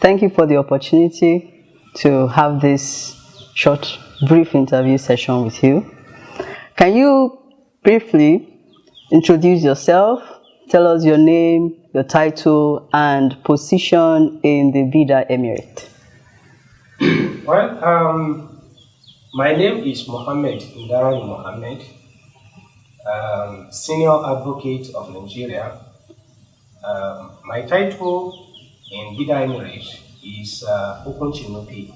Thank you for the opportunity to have this short, brief interview session with you. Can you briefly introduce yourself, tell us your name, your title, and position in the Idah Emirate? Well, my name is Mohammed Ndarani Mohammed, Senior Advocate of Nigeria. My title in Idah Emirate is Nupe.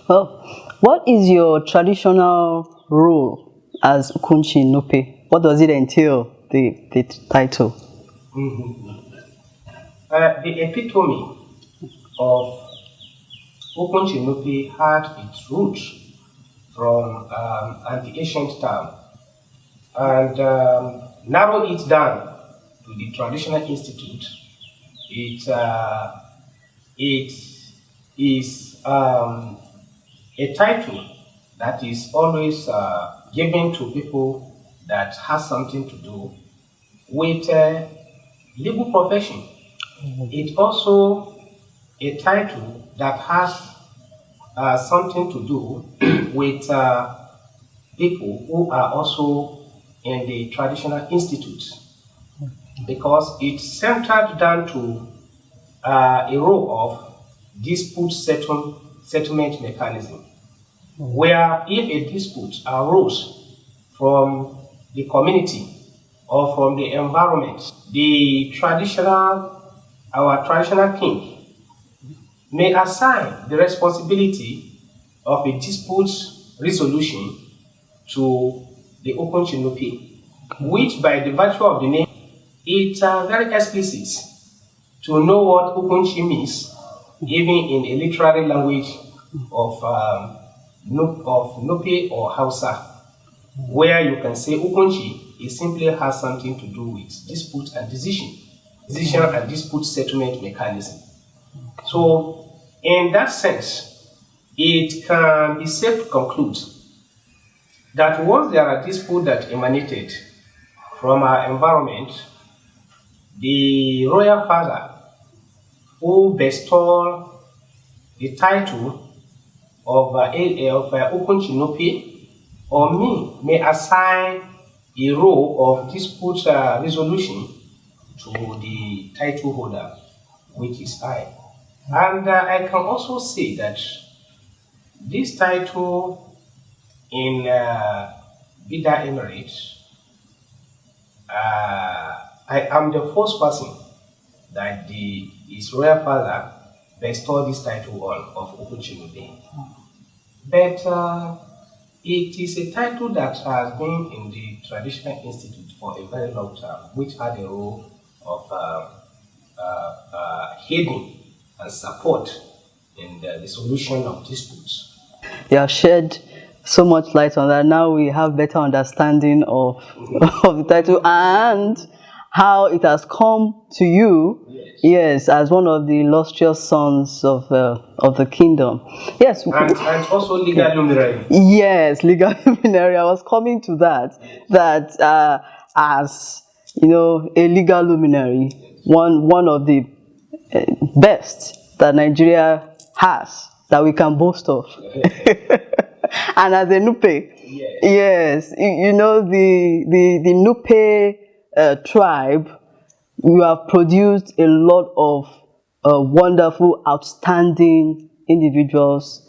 Well, what is your traditional role as Nupe? What does it entail, the title? The epitome of Nupe had its roots from an ancient time, and narrow it down to the traditional institute. It is a title that is always given to people that has something to do with legal profession. It's also a title that has something to do with people who are also in the traditional institutes, because it's centered down to a role of dispute settlement mechanism, where if a dispute arose from the community or from the environment, our traditional king may assign the responsibility of a dispute resolution to the Nupe, which by the virtue of the name, it's very explicit to know what Okunchi means, even in a literary language of Nupe or Hausa, where you can say Okunchi, it simply has something to do with dispute and decision and dispute settlement mechanism. So, in that sense, it can be safe to conclude that once there are disputes that emanated from our environment, the royal father who bestowed the title of Okunchi Nupe or me may assign a role of dispute resolution to the title holder, which is I. And I can also say that this title in Idah Emirate, I am the first person that his royal father bestowed this title on of Okunchi Nupe. But it is a title that has been in the traditional institute for a very long time, which had a role of aiding and support in the solution of disputes. You have shed so much light on that. Now we have better understanding of, of the title and how it has come to you, yes, as one of the illustrious sons of the kingdom. Yes. And also legal luminary. Yes, legal luminary. I was coming to that, as you know, a legal luminary, one of the best that Nigeria has, that we can boast of. And as a Nupe, yes, you know, the Nupe tribe, you have produced a lot of wonderful, outstanding individuals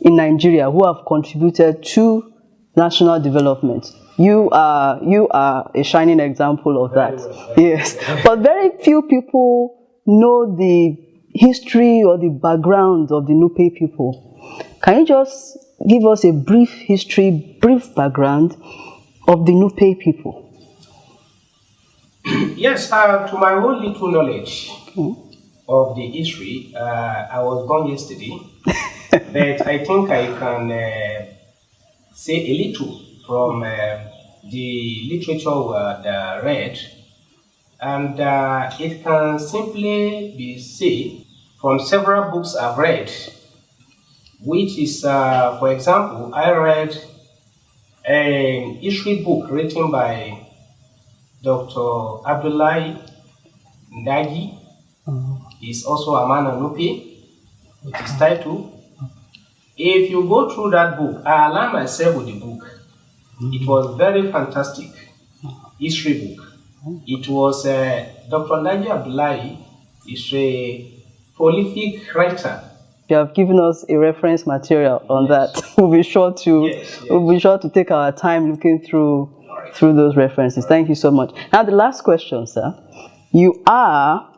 in Nigeria who have contributed to national development. You are a shining example of that. Yes, but very few people know the history or the background of the Nupe people. Can you just give us a brief history, brief background of the Nupe people? Yes, to my own little knowledge of the history, I was born yesterday, but I think I can say a little from the literature we had read, and it can simply be said from several books I've read, which is, for example, I read an history book written by Dr. Abdullahi Ndagi, He's also a man of Nupe with his title. If you go through that book, I aligned myself with the book. It was very fantastic history book. It was Dr. Alhaji Abdullahi is a prolific writer. You have given us a reference material on that. We'll be sure to take our time looking through those references. Thank you so much. Now the last question, sir. You are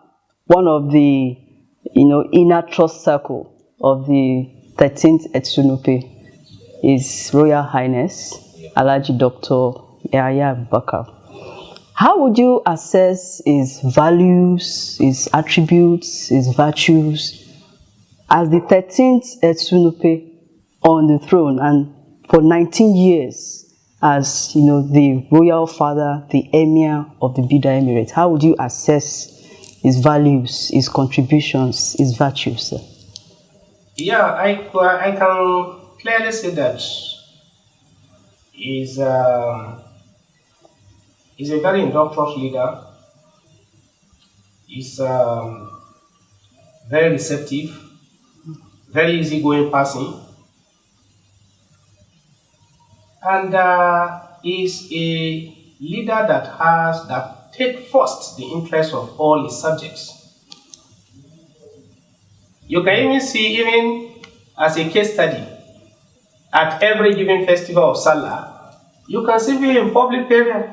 one of the inner trust circle of the 13th Etsu Nupe. His Royal Highness Alhaji Dr. Yahaya Abubakar. How would you assess his values, his attributes, his virtues as the 13th Etsu Nupe on the throne, and for 19 years as the royal father, the emir of the Idah Emirate? How would you assess his values, his contributions, his virtues, sir? Yeah, I can clearly say that he's a very industrious leader. He's very receptive, very easygoing person, and is a leader that take first the interest of all his subjects. You can even see, even as a case study, at every given festival of Salah, you can see him in public area.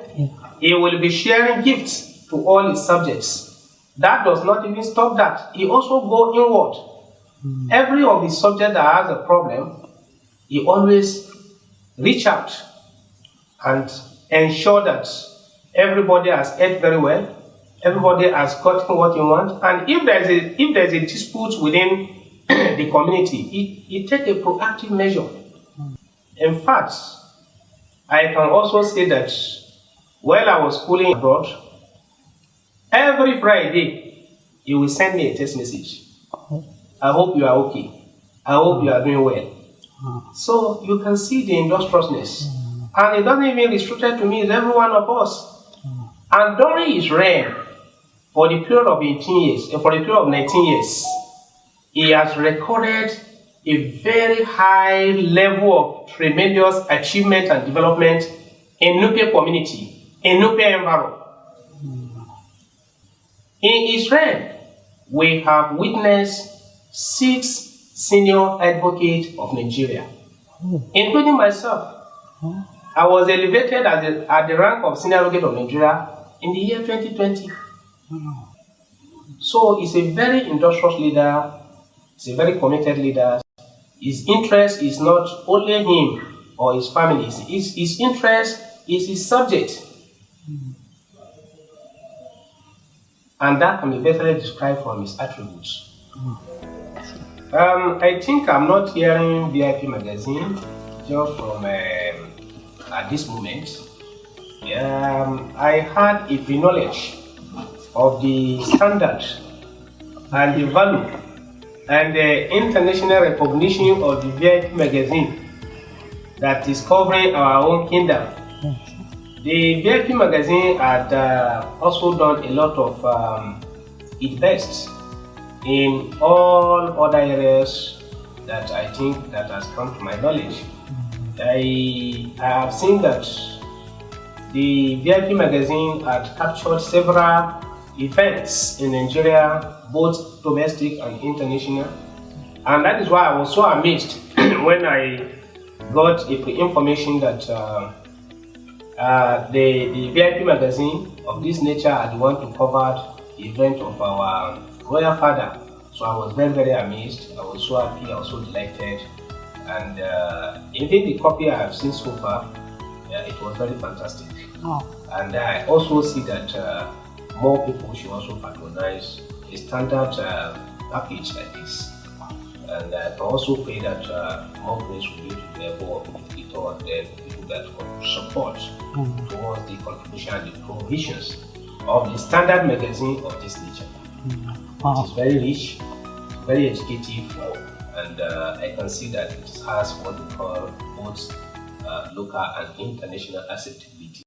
He will be sharing gifts to all his subjects. That does not even stop that. He also go inward. Every of his subjects that has a problem, he always reach out and ensure that everybody has ate very well, everybody has gotten what he wants, and if there's a dispute within the community, he take a proactive measure. In fact, I can also say that while I was schooling abroad, every Friday he will send me a text message. I hope you are okay. I hope you are doing well. So you can see the industriousness. And it doesn't even restricted to me, it's every one of us. And during his reign, for the period of 18 years, for the period of 19 years, he has recorded a very high level of tremendous achievement and development in Nupe community, in Nupe environment. In his reign, we have witnessed 6 senior advocates of Nigeria, including myself. I was elevated at the rank of senior advocate of Nigeria in the year 2020. So he's a very industrious leader, he's a very committed leader. His interest is not only him or his family, his interest is his subject. And that can be better described from his attributes. I think I'm not hearing VIP magazine just from at this moment. I had a pre-knowledge of the standard and the value and the international recognition of the VIP magazine that is covering our own kingdom. The VIP magazine had also done a lot of its best in all other areas that I think that has come to my knowledge. I have seen that the VIP magazine had captured several events in Nigeria, both domestic and international, and that is why I was so amazed when I got information that the VIP magazine of this nature had want to cover the event of our royal father. So I was very, very amazed. I was so happy, I was so delighted, and even the copy I have seen so far, it was very fantastic. And I also see that more people should also patronize a standard package like this. And I can also pray that more grace will be to the level of the editor and then people that support towards the contribution and the provisions of the standard magazine of this nature. It is very rich, very educative, and I can see that it has what we call both local and international acceptability.